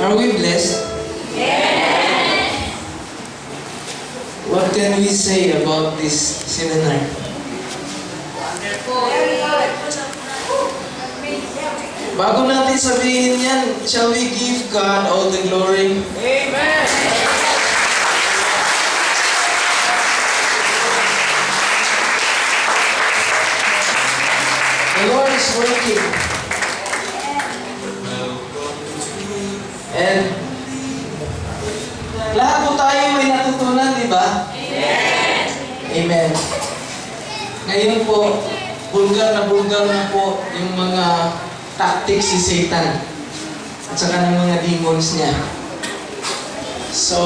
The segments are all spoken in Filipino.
Are we blessed? Yes! What can we say about this seminar? Bago natin sabihin yan, shall we give God all the glory? Amen! The Lord is working. And lahat po tayo may natutunan, di ba? Amen! Amen. Ngayon po, bulgar na po yung mga tactics si Satan at saka ng mga demons niya. So,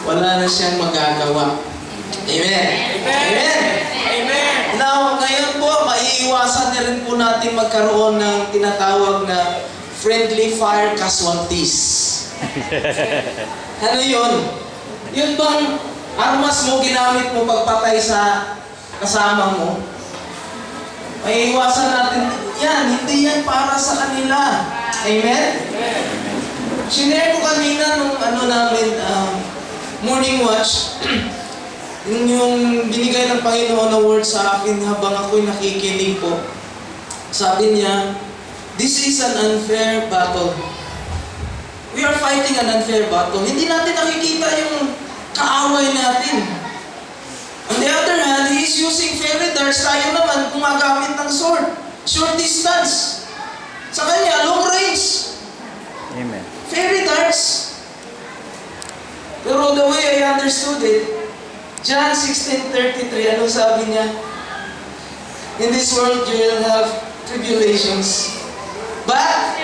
wala na siyang magagawa. Amen. Amen. Amen! Now, ngayon po, maiiwasan na rin po natin magkaroon ng tinatawag na friendly fire casualties. Ano yun? Yun bang armas mo ginamit mo pagpatay sa kasama mo? Maiiwasan natin yan. Hindi yan para sa kanila. Amen? Sinare ko kanina nung morning watch, yung binigay ng Panginoon na word sa akin habang ako'y nakikinig po. Sabi niya, this is an unfair battle. We are fighting an unfair battle. Hindi natin nakikita yung kaaway natin. On the other hand, he is using fairy darts. Tayo naman gumagamit ng sword. Short distance. Sa kanya, long range. Amen. Fairy darts. Pero the way I understood it, John 16:33, ano sabi niya? In this world you will have tribulations. But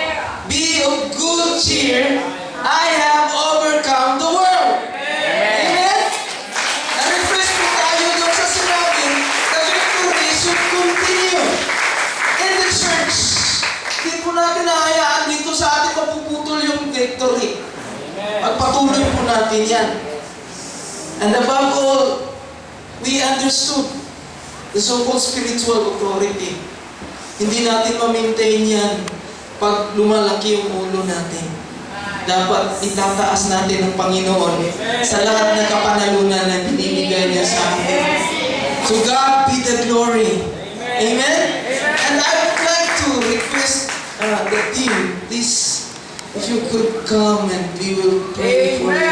be of good cheer, I have overcome the world. Amen? Na-refresh po tayo doon sa sinabi, the victory should continue in the church. Hindi po natin nahayaan dito sa ating mapuputol yung victory. Pagpatuloy po natin yan. And above all, we understood the so-called spiritual authority. Hindi natin ma-maintain yan pag lumalaki yung ulo natin. Dapat itataas natin ang Panginoon sa lahat ng kapanalunan na binibigay niya sa atin. To God be the glory. Amen? And I would like to request the team, please, if you could come and we will pray for you.